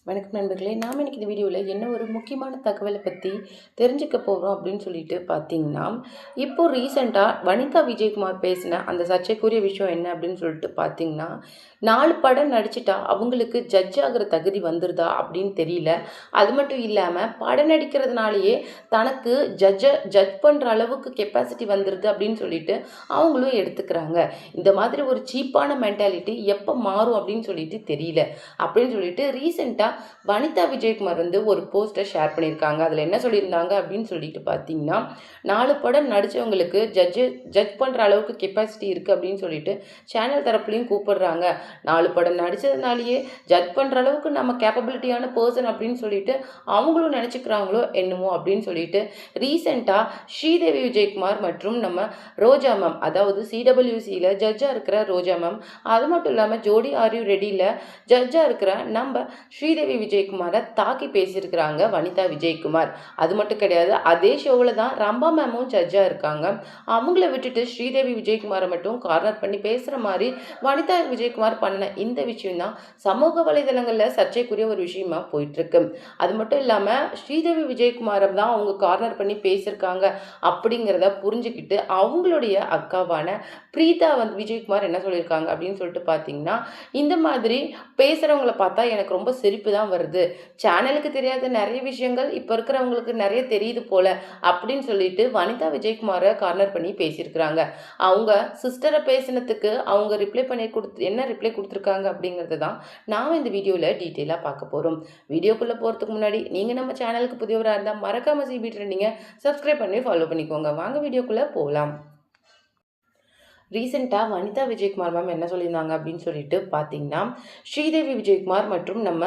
வணக்கம் நண்பர்களே, நாம் இன்னைக்கு இந்த வீடியோவில் என்ன ஒரு முக்கியமான தகவலை பற்றி தெரிஞ்சுக்க போகிறோம் அப்படின்னு சொல்லிட்டு பார்த்தீங்கன்னா, இப்போ ரீசெண்டாக வனிதா விஜயகுமார் பேசின அந்த சர்ச்சைக்குரிய விஷயம் என்ன அப்படின்னு சொல்லிட்டு பார்த்தீங்கன்னா, 4 படம் நடிச்சிட்டா அவங்களுக்கு ஜட்ஜ் ஆகிற தகுதி வந்துருதா அப்படின்னு தெரியல. அது மட்டும் இல்லாமல் படம் நடிக்கிறதுனாலேயே தனக்கு ஜட்ஜ் பண்ணுற அளவுக்கு கெப்பாசிட்டி வந்துடுது அப்படின்னு சொல்லிட்டு அவங்களும் எடுத்துக்கிறாங்க. இந்த மாதிரி ஒரு சீப்பான மென்டாலிட்டி எப்போ மாறும் அப்படின்னு சொல்லிட்டு தெரியல. அப்படின்னு சொல்லிட்டு ரீசெண்டாக வனிதா விஜயகுமார் வந்து ஒரு போஸ்டை ஷேர் பண்ணியிருக்காங்க. அதில் என்ன சொல்லியிருந்தாங்க அப்படின்னு சொல்லிட்டு பார்த்தீங்கன்னா, 4 படம் நடித்தவங்களுக்கு ஜட்ஜ் பண்ணுற அளவுக்கு கெப்பாசிட்டி இருக்குது அப்படின்னு சொல்லிட்டு சேனல் தரப்புலையும் கூப்பிடுறாங்க. 4 படம் நடித்ததுனாலேயே ஜட்ஜ் பண்ணுற அளவுக்கு நம்ம கேப்பபிலிட்டியான பர்சன் அப்படின்னு சொல்லிட்டு அவங்களும் நினச்சிக்கிறாங்களோ என்னமோ அப்படின்னு சொல்லிட்டு ரீசெண்டாக ஸ்ரீதேவி விஜயகுமார் மற்றும் நம்ம ரோஜா மேம், அதாவது சிடபிள்யூசியில் ஜட்ஜாக இருக்கிற ரோஜா மேம், அது மட்டும் இல்லாமல் ஜோடி ஆர் யூ ரெடியில் ஜட்ஜாக இருக்கிற நம்ம ஸ்ரீதேவி விஜயகுமாரை தாக்கி பேசியிருக்கிறாங்க வனிதா விஜயகுமார். அது மட்டும் கிடையாது, அதே ஷோவில் தான் ரம்பா மேமும் ஜட்ஜாக இருக்காங்க. அவங்கள விட்டுட்டு ஸ்ரீதேவி விஜயகுமாரை மட்டும் கார்னர் பண்ணி பேசுகிற மாதிரி வனிதா விஜயகுமார் பண்ண இந்த விஷயம் தான் சமூக வலைதளங்களில் சர்ச்சைக்குரிய ஒரு விஷயமா போயிட்டுருக்கு. அது மட்டும் இல்லாமல் ஸ்ரீதேவி விஜயகுமாரை தான் அவங்க கார்னர் பண்ணி பேசியிருக்காங்க அப்படிங்கிறத புரிஞ்சுக்கிட்டு அவங்களுடைய அக்காவான பிரீதா விஜயகுமார் என்ன சொல்லியிருக்காங்க அப்படின்னு சொல்லிட்டு பார்த்தீங்கன்னா, இந்த மாதிரி பேசுகிறவங்கள பார்த்தா எனக்கு ரொம்ப சிரிப்பு தான் வருது. சேனலுக்கு தெரியாத நிறைய விஷயங்கள் இப்போ இருக்கிறவங்களுக்கு நிறைய தெரியுது போல அப்படின்னு சொல்லிட்டு வனிதா விஜயகுமாரை கார்னர் பண்ணி பேசியிருக்கிறாங்க. அவங்க சிஸ்டரை பேசினதுக்கு அவங்க என்ன ரிப்ளை கொடுத்துருக்காங்க அப்படிங்கிறது தான் நாம் இந்த வீடியோவில் டீட்டெயிலாக பார்க்க போகிறோம். வீடியோக்குள்ளே போகிறதுக்கு முன்னாடி நீங்கள் நம்ம சேனலுக்கு புதியவராக இருந்தால் மறக்காமல் சிபி ட்ரெண்டிங்கை சப்ஸ்கிரைப் பண்ணி ஃபாலோ பண்ணிக்கோங்க. வாங்க வீடியோக்குள்ளே போகலாம். ரீசெண்டாக வனிதா விஜயகுமார் மேம் என்ன சொல்லியிருந்தாங்க அப்படின்னு சொல்லிட்டு பார்த்தீங்கன்னா, ஸ்ரீதேவி விஜயகுமார் மற்றும் நம்ம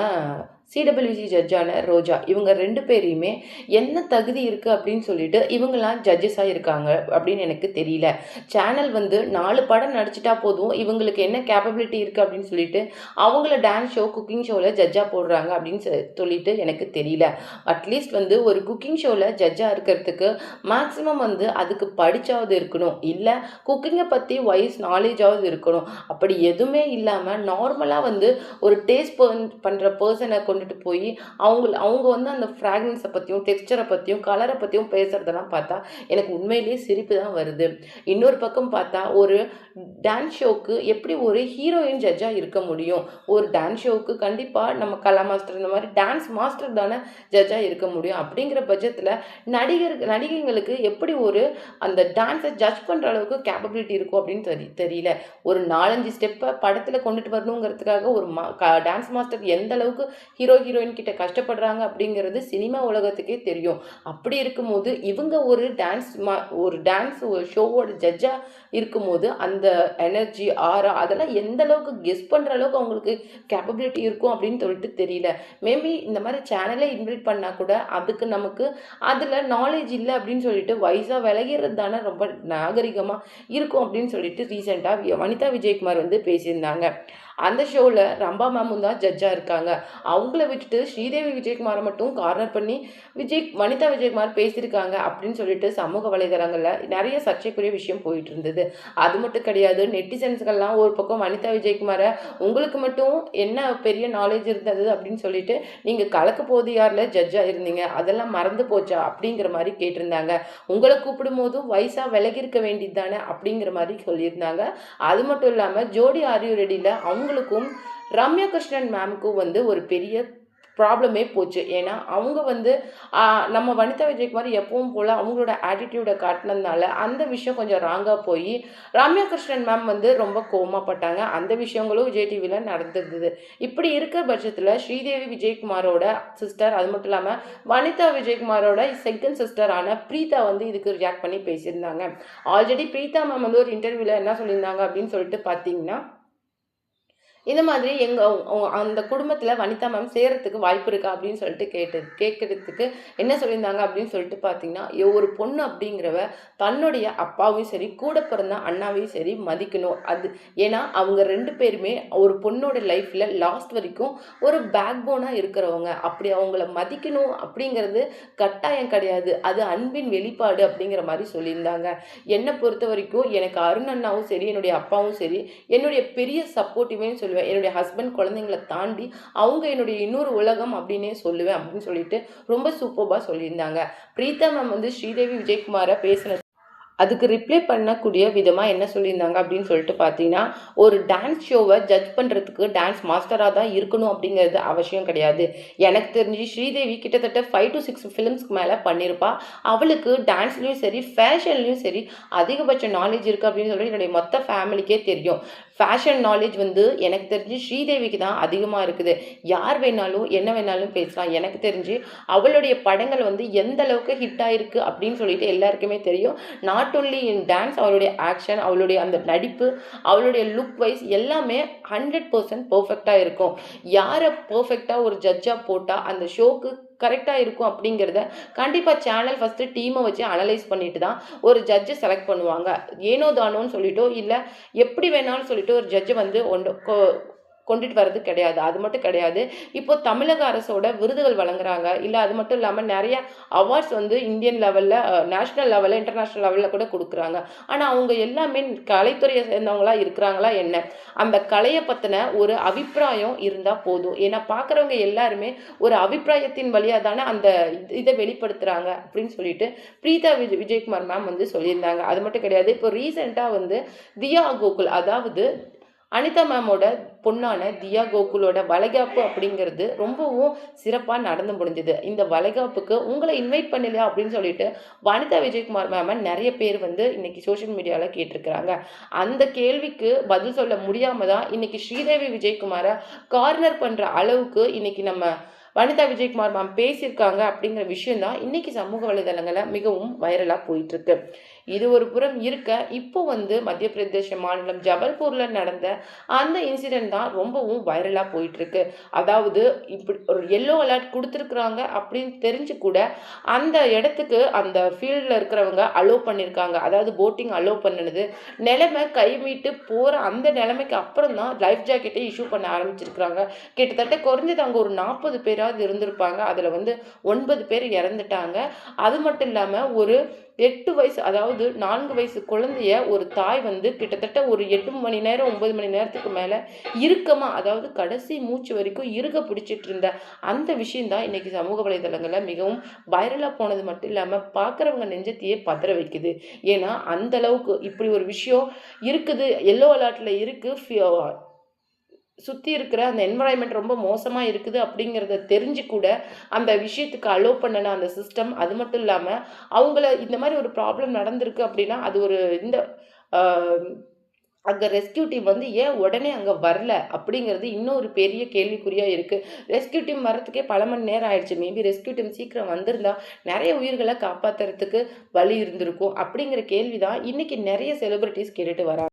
சிடபிள்யூசி ஜட்ஜான ரோஜா, இவங்க 2 பேரையுமே என்ன தகுதி இருக்குது அப்படின்னு சொல்லிட்டு இவங்கெல்லாம் ஜட்ஜஸாக இருக்காங்க அப்படின்னு எனக்கு தெரியல. சேனல் 4 படம் நடிச்சிட்டா போதும், இவங்களுக்கு என்ன கேப்பபிலிட்டி இருக்குது அப்படின்னு சொல்லிட்டு அவங்கள டான்ஸ் ஷோ, குக்கிங் ஷோவில் ஜட்ஜாக போடுறாங்க அப்படின்னு சொல்லிட்டு எனக்கு தெரியல. அட்லீஸ்ட் ஒரு குக்கிங் ஷோவில் ஜட்ஜாக இருக்கிறதுக்கு மேக்ஸிமம் அதுக்கு படித்தாவது இருக்கணும், இல்லை குக்கிங்கை பற்றி நாலேஜாவது இருக்கணும். அப்படி எதுவுமே இல்லாமல் நார்மலாக ஒரு டேஸ்ட் பண்ணுற பர்சனை கொண்டுட்டு போய் அவங்க அந்த ஃப்ராக்ரன்ஸை பற்றியும் டெக்ஸ்டரை பற்றியும் கலரை பற்றியும் பேசுகிறதெல்லாம் பார்த்தா எனக்கு உண்மையிலேயே சிரிப்பு தான் வருது. இன்னொரு பக்கம் பார்த்தா ஒரு டான்ஸ் ஷோவுக்கு எப்படி ஒரு ஹீரோயின் ஜட்ஜாக இருக்க முடியும்? ஒரு டான்ஸ் ஷோவுக்கு கண்டிப்பாக நம்ம கலா மாஸ்டர் இந்த மாதிரி டான்ஸ் மாஸ்டர் தானே ஜட்ஜாக இருக்க முடியும். அப்படிங்கிற பட்சத்தில் நடிகைங்களுக்கு எப்படி அந்த டான்ஸை ஜட்ஜ் பண்ணுற அளவுக்கு கேப்பபிலிட்டி இருக்கும் அப்படின்னு தெரியல. ஒரு 4-5 ஸ்டெப்பை படத்தில் கொண்டுட்டு வரணுங்கிறதுக்காக ஒரு டான்ஸ் மாஸ்டர் எந்த அளவுக்கு ஹீரோயின் கிட்ட கஷ்டப்படுறாங்க அப்படிங்கிறது சினிமா உலகத்துக்கே தெரியும். அப்படி இருக்கும்போது இவங்க ஒரு டான்ஸ் ஷோவோட ஜட்ஜாக இருக்கும்போது அந்த எனர்ஜி ஆரா அதெல்லாம் எந்த அளவுக்கு கெஸ் பண்ணுற அளவுக்கு அவங்களுக்கு கேப்பபிலிட்டி இருக்கும் அப்படின்னு சொல்லிட்டு தெரியல. மேபி இந்த மாதிரி சேனலை இன்வைட் பண்ணால் கூட அதுக்கு நமக்கு அதில் நாலேஜ் இல்லை அப்படின்னு சொல்லிட்டு வயசாக விலகிறது தானே ரொம்ப நாகரிகமாக இருக்கும் அப்படின்னு சொல்லிட்டு ரீசெண்டாக வனிதா விஜயகுமார் பேசியிருந்தாங்க. அந்த ஷோவில் ரம்பா மேமும் தான் ஜட்ஜாக இருக்காங்க. அவங்கள விட்டுட்டு ஸ்ரீதேவி விஜயகுமாரை மட்டும் கார்னர் பண்ணி வனிதா விஜயகுமார் பேசியிருக்காங்க அப்படின்னு சொல்லிட்டு சமூக வலைதளங்களில் நிறைய சர்ச்சைக்குரிய விஷயம் போயிட்டு இருந்தது. அது மட்டும் கிடையாது, நெட்டிசன்ஸ்கள்லாம் ஒரு பக்கம் வனிதா விஜயகுமாரை உங்களுக்கு மட்டும் என்ன பெரிய நாலேஜ் இருந்தது அப்படின்னு சொல்லிட்டு நீங்கள் கலக்க போது யாரில் ஜட்ஜாக இருந்தீங்க, அதெல்லாம் மறந்து போச்சா அப்படிங்கிற மாதிரி கேட்டிருந்தாங்க. உங்களை கூப்பிடும் போதும் வயசாக விலகிருக்க வேண்டியது தானே அப்படிங்கிற மாதிரி சொல்லியிருந்தாங்க. அது மட்டும் இல்லாமல் ஜோடி ஆர் யூ ரெடியில் அவங்களுக்கும் ரம்யா கிருஷ்ணன் மேமுக்கும் ஒரு பெரிய ப்ராப்ளமே போச்சு. ஏன்னா அவங்க நம்ம வனிதா விஜயகுமார் எப்பவும் போல் அவங்களோட ஆட்டிடியூடை காட்டினதுனால அந்த விஷயம் கொஞ்சம் ராங்காக போய் ரம்யா கிருஷ்ணன் மேம் ரொம்ப கோவமாப்பட்டாங்க. அந்த விஷயங்களும் விஜய் டிவியில் நடந்திருந்தது. இப்படி இருக்கிற பட்சத்தில் ஸ்ரீதேவி விஜயகுமாரோட சிஸ்டர், அது மட்டும் இல்லாமல் வனிதா விஜயகுமாரோட செகண்ட் சிஸ்டரான பிரீதா இதுக்கு ரியாக்ட் பண்ணி பேசியிருந்தாங்க. ஆல்ரெடி பிரீதா மேம் ஒரு இன்டர்வியூவில் என்ன சொல்லியிருந்தாங்க அப்படின்னு சொல்லிட்டு பார்த்தீங்கன்னா, இந்த மாதிரி அந்த குடும்பத்தில் வனிதா மேம் சேரத்துக்கு வாய்ப்பு இருக்கா அப்படின்னு சொல்லிட்டு கேட்கறதுக்கு என்ன சொல்லியிருந்தாங்க அப்படின்னு சொல்லிட்டு பார்த்தீங்கன்னா, ஒரு பொண்ணு அப்படிங்கிறவ தன்னுடைய அப்பாவையும் சரி கூட பிறந்த அண்ணாவையும் சரி மதிக்கணும். ஏன்னா அவங்க 2 பேருமே ஒரு பொண்ணோட லைஃப்பில் லாஸ்ட் வரைக்கும் ஒரு பேக் போனாக இருக்கிறவங்க. அப்படி அவங்கள மதிக்கணும் அப்படிங்கிறது கட்டாயம் கிடையாது, அது அன்பின் வெளிப்பாடு அப்படிங்கிற மாதிரி சொல்லியிருந்தாங்க. என்னை பொறுத்த வரைக்கும் எனக்கு அருண் அண்ணாவும் சரி என்னுடைய அப்பாவும் சரி என்னுடைய பெரிய சப்போர்ட்டிவே சொல்லுவேன். சொல்லுவேன். என்னுடைய ஹஸ்பண்ட், குழந்தைங்கள தாண்டி அவங்க என்னுடைய இன்னொரு உலகம் அப்படின்னே சொல்லுவேன் அப்படின்னு சொல்லிட்டு ரொம்ப சூப்பர்பா சொல்லியிருந்தாங்க. பிரீத்தா மேம் வந்து ஸ்ரீதேவி விஜயகுமார பேசின அதுக்கு ரிப்ளை பண்ணக்கூடிய விதமா என்ன சொல்லியிருந்தாங்க அப்படின்னு சொல்லிட்டு பார்த்தீங்கன்னா, ஒரு டான்ஸ் ஷோவ ஜட்ஜ் பண்றதுக்கு டான்ஸ் மாஸ்டரா தான் இருக்கணும் அப்படிங்கிறது அவசியம் கிடையாது. எனக்கு தெரிஞ்சு ஸ்ரீதேவி கிட்டத்தட்ட 5 to 6 ஃபிலிம்ஸ்க்கு மேல பண்ணியிருப்பா. அவளுக்கு டான்ஸ்லயும் சரி, ஃபேஷன்லயும் சரி அதிகபட்ச நாலேட்ஜ் இருக்கு அப்படின்னு சொல்லி என்னுடைய மொத்த ஃபேமிலிக்கே தெரியும். ஃபேஷன் நாலேட்ஜ் வந்து எனக்கு தெரிஞ்சு ஸ்ரீதேவிக்கு தான் அதிகமா இருக்குது. யார் வேணாலும், என்ன வேணாலும் பேசலாம். எனக்கு தெரிஞ்சு அவளுடைய படங்கள் வந்து எந்த அளவுக்கு ஹிட் ஆயிருக்கு அப்படின்னு சொல்லிட்டு எல்லாருக்குமே தெரியும். நாட் ஒன்லி இன் டான்ஸ், அவளுடைய ஆக்ஷன், அவளுடைய அந்த நடிப்பு, அவளுடைய லுக் வைஸ் எல்லாமே 100% பெர்ஃபெக்ட்டா இருக்கும். யார பெர்ஃபெக்ட்டா ஒரு ஜட்ஜா போட்டா அந்த ஷோக்கு கரெக்டா இருக்கும் அப்படிங்கிறத கண்டிப்பா சேனல் ஃபர்ஸ்ட் டீமை வச்சு அனலைஸ் பண்ணிட்டு தான் ஒரு ஜட்ஜை செலக்ட் பண்ணுவாங்க. ஏனோ தானோன்னு சொல்லிட்டோ இல்ல எப்படி வேணாலும் சொல்லிட்டு ஒரு ஜட்ஜை வந்து கொண்டுட்டு வர்றது கிடையாது. அது மட்டும் கிடையாது. இப்போ தமிழக அரசோட விருதுகள் வழங்குறாங்க. இல்ல அது மட்டும் இல்லாம நெறைய அவார்ட்ஸ் வந்து இந்தியன் லெவல்ல, நேஷனல் லெவல்ல, இன்டர்நேஷனல் லெவல்ல கூட குடுக்குறாங்க. ஆனா அவங்க எல்லாமே கலைத்துறையை சேர்ந்தவங்களா இருக்கிறாங்களா என்ன? அந்த கலைய பத்தின ஒரு அபிப்பிராயம் இருந்தா போதும். ஏன்னா பார்க்குறவங்க எல்லாருமே ஒரு அபிப்பிராயத்தின் வழியா தானே அந்த இத வெளிப்படுத்துறாங்க அப்படின்னு சொல்லிட்டு பிரீதா விஜயகுமார் மேம் வந்து சொல்லியிருந்தாங்க. அது மட்டும் கிடையாது. இப்போ ரீசென்ட்டா வந்து தியா கோகுல், அதாவது அனிதா மேமோட பொண்ணான தியா கோகுலோட வளைகாப்பு அப்படிங்கிறது ரொம்பவும் சிறப்பா நடந்து முடிஞ்சது. இந்த வளைகாப்புக்கு உங்கள இன்வைட் பண்ணலையா அப்படின்னு சொல்லிட்டு வனிதா விஜயகுமார் மேம நெறைய பேர் வந்து இன்னைக்கு சோஷியல் மீடியால கேட்டிருக்கிறாங்க. அந்த கேள்விக்கு பதில் சொல்ல முடியாம தான் இன்னைக்கு ஸ்ரீதேவி விஜயகுமார கார்னர் பண்ற அளவுக்கு இன்னைக்கு நம்ம வனிதா விஜயகுமார் மேம் பேசியிருக்காங்க அப்படிங்கிற விஷயம் தான் இன்னைக்கு சமூக வலைதளங்கள்ல மிகவும் வைரலா போயிட்டு இருக்கு. இது ஒரு புறம் இருக்க, இப்போ வந்து மத்திய பிரதேச மாநிலம் ஜபல்பூர்ல நடந்த அந்த இன்சிடென்ட் தான் ரொம்பவும் வைரலா போயிட்டு இருக்கு. அதாவது இப்படி ஒரு எல்லோ அலர்ட் கொடுத்துருக்குறாங்க அப்படின்னு தெரிஞ்சு கூட அந்த இடத்துக்கு அந்த ஃபீல்டில் இருக்கிறவங்க அலோவ் பண்ணியிருக்காங்க. அதாவது போட்டிங் அலோவ் பண்ணினது நிலைமை கை மீட்டு போகிற அந்த நிலைமைக்கு அப்புறம் தான் லைஃப் ஜாக்கெட்டை இஷ்யூ பண்ண ஆரம்பிச்சிருக்கிறாங்க. கிட்டத்தட்ட குறைஞ்சது அங்கே ஒரு 40 பேராவது இருந்திருப்பாங்க. அதில் வந்து 9 பேர் இறந்துட்டாங்க. அது மட்டும் இல்லாமல் ஒரு 8 வயசு, அதாவது 4 வயசு குழந்தைய ஒரு தாய் வந்து கிட்டத்தட்ட ஒரு 8 மணி நேரம் 9 மணி நேரத்துக்கு மேல இறுக்கமா, அதாவது கடைசி மூச்சு வரைக்கும் இறுக பிடிச்சிட்டு இருந்த அந்த விஷயம் தான் இன்னைக்கு சமூக வலைதளங்கள்ல மிகவும் வைரலா போனது மட்டும் இல்லாம பார்க்குறவங்க நெஞ்சத்தையே பதற வைக்குது. ஏன்னா அந்த அளவுக்கு இப்படி ஒரு விஷயம் இருக்குது, எல்லோ அலர்ட்ல இருக்கு, சுத்தி இருக்கிற அந்த என்விரான்மெண்ட் ரொம்ப மோசமா இருக்குது அப்படிங்கிறத தெரிஞ்சு கூட அந்த விஷயத்துக்கு அலோவ் பண்ணன அந்த சிஸ்டம். அது மட்டும் இல்லாம அவங்கள இந்த மாதிரி ஒரு ப்ராப்ளம் நடந்திருக்கு அப்படின்னா அது ஒரு இந்த அங்க ரெஸ்க்யூ டீம் வந்து ஏன் உடனே அங்க வரல அப்படிங்கிறது இன்னொரு பெரிய கேள்விக்குறியா இருக்கு. ரெஸ்க்யூ டீம் வரதுக்கே பல மணி நேரம் ஆயிடுச்சு. மேபி ரெஸ்க்யூ டீம் சீக்கிரம் வந்திருந்தா நிறைய உயிர்களை காப்பாத்துறதுக்கு வழி இருந்திருக்கும் அப்படிங்கிற கேள்விதான் இன்னைக்கு நிறைய செலிபிரிட்டிஸ் கேட்டுட்டு வராங்க.